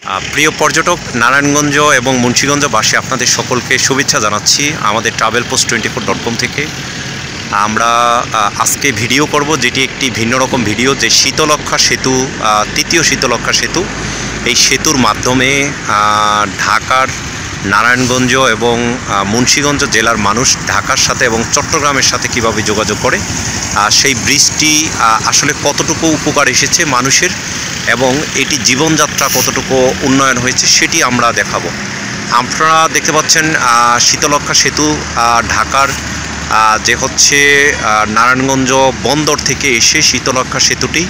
প্রিয় পর্যটক, নারায়ণগঞ্জ এবং মুন্সিগঞ্জবাসী আপনাদের সকলকে শুভেচ্ছা জানাচ্ছি আমাদের travelpost24.com থেকে। আমরা আজকে ভিডিও করব, যেটি একটি ভিন্ন রকম ভিডিও, যে শীতলক্ষ্যা সেতু, তৃতীয় শীতলক্ষ্যা সেতু। এই সেতুর মাধ্যমে ঢাকার নারায়ণগঞ্জ এবং মুন্সিগঞ্জ জেলার মানুষ ঢাকার সাথে এবং চট্টগ্রামের সাথে কিভাবে যোগাযোগ করে, সেই ব্রিজটি আসলে কতটুকু উপকার এসেছে মানুষের এবং এটি জীবনযাত্রা কতটুকু উন্নয়ন হয়েছে সেটি আমরা দেখাবো। আপনারা দেখতে পাচ্ছেন শীতলক্ষ্যা সেতু ঢাকার যে হচ্ছে নারায়ণগঞ্জ বন্দর থেকে এসে শীতলক্ষ্যা সেতুটি,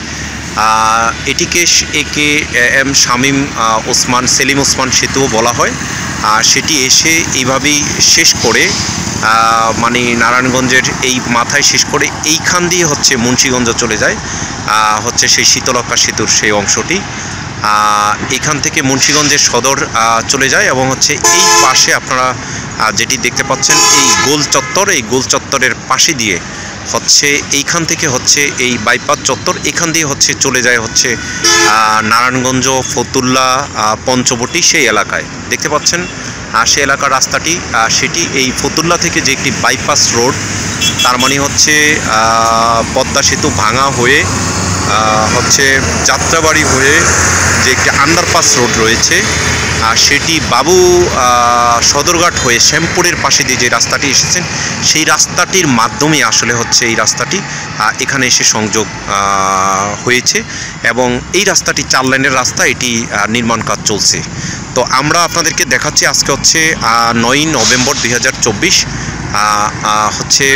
এটিকে AKM শামীম ওসমান সেলিম ওসমান সেতুও বলা হয়। সেটি এসে এইভাবেই শেষ করে, মানে নারায়ণগঞ্জের এই মাথায় শেষ করে এইখান দিয়ে হচ্ছে মুন্সিগঞ্জ চলে যায়, হচ্ছে সেই শীতলক্ষ্যা সেতুর সেই অংশটি। এখান থেকে মুন্সিগঞ্জের সদর চলে যায় এবং হচ্ছে এই পাশে আপনারা যেটি দেখতে পাচ্ছেন এই গোল চত্বর, এই গোল চত্বরের পাশে দিয়ে হচ্ছে এইখান থেকে হচ্ছে এই বাইপাস চত্বর, এখান দিয়ে হচ্ছে চলে যায় হচ্ছে নারায়ণগঞ্জ, ফতুল্লা, পঞ্চবটি সেই এলাকায় দেখতে পাচ্ছেন। সে এলাকার রাস্তাটি সেটি এই ফতুল্লা থেকে যে একটি বাইপাস রোড, তার মানে হচ্ছে পদ্মা সেতু ভাঙা হয়ে হচ্ছে যাত্রাবাড়ি হয়ে যে একটি আন্ডারপাস রোড রয়েছে, সেটি বাবু সদরঘাট হয়ে শ্যামপুরের পাশে দিয়ে যে রাস্তাটি এসেছেন সেই রাস্তাটির মাধ্যমে আসলে হচ্ছে এই রাস্তাটি এখানে এসে সংযোগ হয়েছে এবং এই রাস্তাটি 4 লেনের রাস্তা, এটি নির্মাণ কাজ চলছে। তো আমরা আপনাদেরকে দেখাচ্ছি আজকে হচ্ছে 9 নভেম্বর 2024 হচ্ছে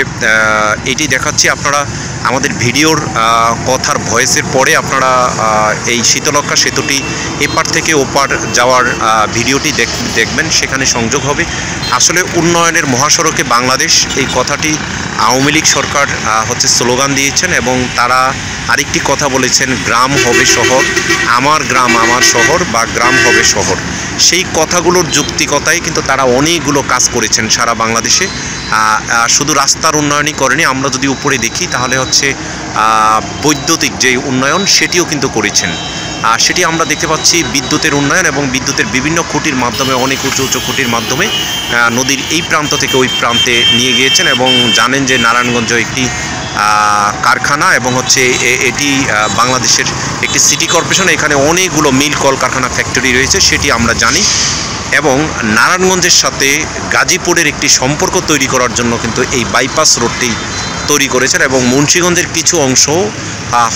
এটি দেখাচ্ছি। আপনারা আমাদের ভিডিওর কথার ভয়েসের পরে আপনারা এই শীতলক্ষ্যা সেতুটি এপার থেকে ওপার যাওয়ার ভিডিওটি দেখবেন, সেখানে সংযোগ হবে। আসলে উন্নয়নের মহাসড়কে বাংলাদেশ, এই কথাটি আওয়ামী লীগ সরকার হচ্ছে স্লোগান দিয়েছেন এবং তারা আরেকটি কথা বলেছেন, গ্রাম হবে শহর, আমার গ্রাম আমার শহর, বা গ্রাম হবে শহর। সেই কথাগুলোর যৌক্তিকতায় কিন্তু তারা অনেকগুলো কাজ করেছেন সারা বাংলাদেশে। শুধু রাস্তার উন্নয়নই করেনি, আমরা যদি উপরে দেখি তাহলে হচ্ছে বৈদ্যুতিক যে উন্নয়ন সেটিও কিন্তু করেছেন। সেটি আমরা দেখতে পাচ্ছি, বিদ্যুতের উন্নয়ন এবং বিদ্যুতের বিভিন্ন খুঁটির মাধ্যমে, অনেক উঁচু উঁচু খুঁটির মাধ্যমে নদীর এই প্রান্ত থেকে ওই প্রান্তে নিয়ে গিয়েছেন। এবং জানেন যে নারায়ণগঞ্জ একটি কারখানা এবং হচ্ছে এটি বাংলাদেশের একটি সিটি কর্পোরেশন, এখানে অনেকগুলো মিল কলকারখানা ফ্যাক্টরি রয়েছে সেটি আমরা জানি। এবং নারায়ণগঞ্জের সাথে গাজীপুরের একটি সম্পর্ক তৈরি করার জন্য কিন্তু এই বাইপাস রোডটি তৈরি করেছেন এবং মুন্সিগঞ্জের কিছু অংশ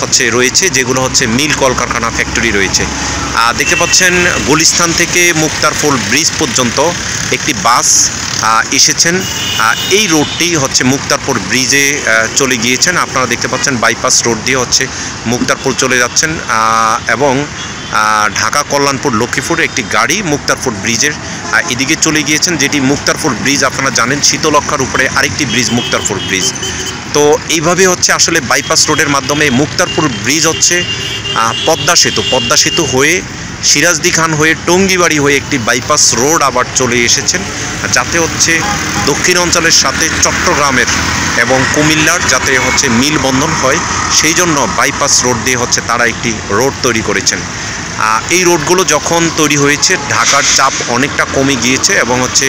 হচ্ছে রয়েছে যেগুলো হচ্ছে মিল কলকারখানা ফ্যাক্টরি রয়েছে। দেখতে পাচ্ছেন গুলিস্তান থেকে মুক্তারপুর ব্রিজ পর্যন্ত একটি বাস এসেছেন, এই রোডটি হচ্ছে মুক্তারপুর ব্রিজে চলে গিয়েছেন। আপনারা দেখতে পাচ্ছেন বাইপাস রোড দিয়ে হচ্ছে মুক্তারপুর চলে যাচ্ছেন এবং ঢাকা কল্যাণপুর লক্ষ্মীপুর একটি গাড়ি মুক্তারপুর ব্রিজের এদিকে চলে গিয়েছেন, যেটি মুক্তারপুর ব্রিজ আপনারা জানেন শীতলক্ষ্যার উপরে আরেকটি ব্রিজ মুক্তারপুর ব্রিজ। তো এইভাবে হচ্ছে আসলে বাইপাস রোডের মাধ্যমে মুক্তারপুর ব্রিজ হচ্ছে পদ্মা সেতু হয়ে সিরাজদি খান হয়ে টঙ্গিবাড়ি হয়ে একটি বাইপাস রোড আবার চলে এসেছেন, যাতে হচ্ছে দক্ষিণ অঞ্চলের সাথে চট্টগ্রামের এবং কুমিল্লার যাতে হচ্ছে মিল বন্ধন হয়, সেই জন্য বাইপাস রোড দিয়ে হচ্ছে তারা একটি রোড তৈরি করেছেন। এই রোডগুলো যখন তৈরি হয়েছে ঢাকার চাপ অনেকটা কমে গিয়েছে এবং হচ্ছে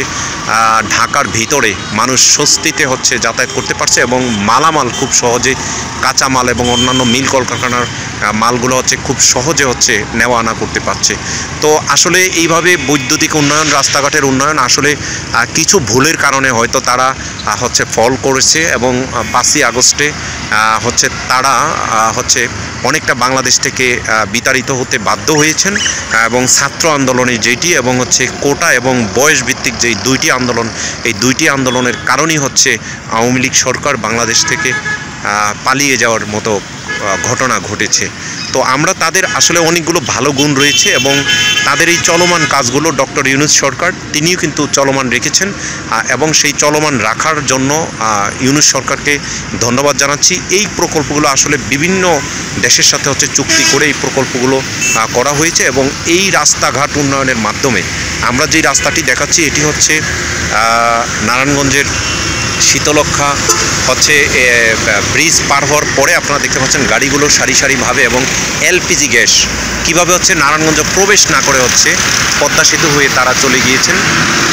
ঢাকার ভিতরে মানুষ স্বস্তিতে হচ্ছে যাতায়াত করতে পারছে এবং মালামাল খুব সহজে, কাঁচামাল এবং অন্যান্য মিল কলকারখানার মালগুলো হচ্ছে খুব সহজে হচ্ছে নেওয়া আনা করতে পারছে। তো আসলে এইভাবে বৈদ্যুতিক উন্নয়ন, রাস্তাঘাটের উন্নয়ন আসলে কিছু ভুলের কারণে হয়তো তারা হচ্ছে ফল করেছে এবং 5ই আগস্টে হচ্ছে তারা হচ্ছে অনেকটা বাংলাদেশ থেকে বিতাড়িত হতে বাধ্য হয়েছেন এবং ছাত্র আন্দোলনের যেটি এবং হচ্ছে কোটা এবং বয়স ভিত্তিক যেই দুইটি আন্দোলন, এই দুইটি আন্দোলনের কারণেই হচ্ছে আওয়ামী লীগ সরকার বাংলাদেশ থেকে পালিয়ে যাওয়ার মতো ঘটনা ঘটেছে। তো আমরা তাদের আসলে অনেকগুলো ভালো গুণ রয়েছে এবং তাদের এই চলমান কাজগুলো ডক্টর ইউনূস সরকার তিনিও কিন্তু চলমান রেখেছেন এবং সেই চলমান রাখার জন্য ইউনূস সরকারকে ধন্যবাদ জানাচ্ছি। এই প্রকল্পগুলো আসলে বিভিন্ন দেশের সাথে হচ্ছে চুক্তি করে এই প্রকল্পগুলো করা হয়েছে এবং এই রাস্তাঘাট উন্নয়নের মাধ্যমে আমরা যেই রাস্তাটি দেখাচ্ছি এটি হচ্ছে নারায়ণগঞ্জের শীতলক্ষা হচ্ছে ব্রিজ পার হওয়ার পরে আপনারা দেখতে পাচ্ছেন গাড়িগুলো সারি সারিভাবে, এবং এলপিজি গ্যাস কীভাবে হচ্ছে নারায়ণগঞ্জ প্রবেশ না করে হচ্ছে পদ্মা সেতু হয়ে তারা চলে গিয়েছেন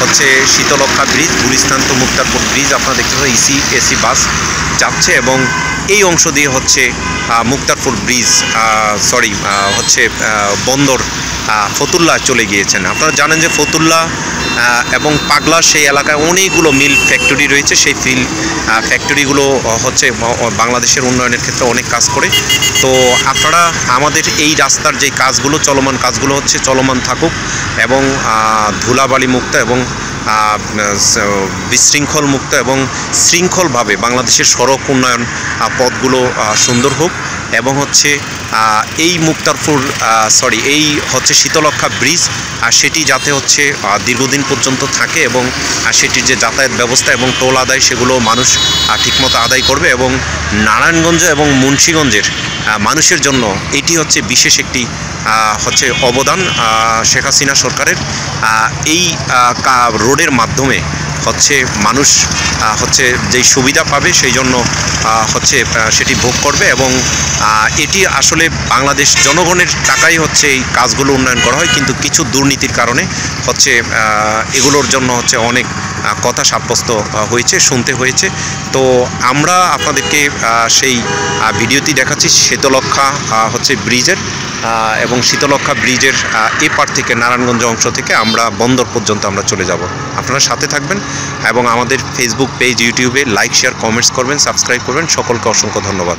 হচ্ছে Shitalakshya bridge, Gulistan to Muktarpur bridge. আপনারা দেখতে পাচ্ছেন এসি বাস যাচ্ছে, এবং এই অংশ দিয়ে হচ্ছে মুক্তারপুর ব্রিজ হচ্ছে বন্দর ফতুল্লা চলে গিয়েছেন। আপনারা জানেন যে ফতুল্লা এবং পাগলা সেই এলাকায় অনেকগুলো মিল ফ্যাক্টরি রয়েছে। সেই ফ্যাক্টরিগুলো হচ্ছে বাংলাদেশের উন্নয়নের ক্ষেত্রে অনেক কাজ করে। তো আপনারা আমাদের এই রাস্তার যে কাজগুলো চলমান, কাজগুলো হচ্ছে চলমান থাকুক, এবং ধুলাবালি মুক্ত এবং বিশৃঙ্খল মুক্ত এবং শৃঙ্খলভাবে বাংলাদেশের সড়ক উন্নয়ন পথগুলো সুন্দর হোক, এবং হচ্ছে এই মুক্তারপুর এই হচ্ছে শীতলক্ষা ব্রিজ সেটি যাতে হচ্ছে দীর্ঘদিন পর্যন্ত থাকে, এবং সেটির যে যাতায়াত ব্যবস্থা এবং টোল আদায় সেগুলো মানুষ ঠিকমতো আদায় করবে, এবং নারায়ণগঞ্জ এবং মুন্সিগঞ্জের মানুষের জন্য এটি হচ্ছে বিশেষ একটি হচ্ছে অবদান শেখ হাসিনা সরকারের। এই রোডের মাধ্যমে হচ্ছে মানুষ হচ্ছে যেই সুবিধা পাবে সেই জন্য হচ্ছে সেটি ভোগ করবে, এবং এটি আসলে বাংলাদেশ জনগণের টাকাই হচ্ছে এই কাজগুলো উন্নয়ন করা হয়, কিন্তু কিছু দুর্নীতির কারণে হচ্ছে এগুলোর জন্য হচ্ছে অনেক কথা সাব্যস্ত হয়েছে, শুনতে হয়েছে। তো আমরা আপনাদেরকে সেই ভিডিওটি দেখাচ্ছি শীতলক্ষা হচ্ছে ব্রিজের, এবং শীতলক্ষা ব্রিজের এপার থেকে নারায়ণগঞ্জ অংশ থেকে আমরা বন্দর পর্যন্ত আমরা চলে যাব। আপনারা সাথে থাকবেন এবং আমাদের ফেসবুক পেজ, ইউটিউবে লাইক, শেয়ার, কমেন্টস করবেন, সাবস্ক্রাইব করবেন। সকলকে অসংখ্য ধন্যবাদ।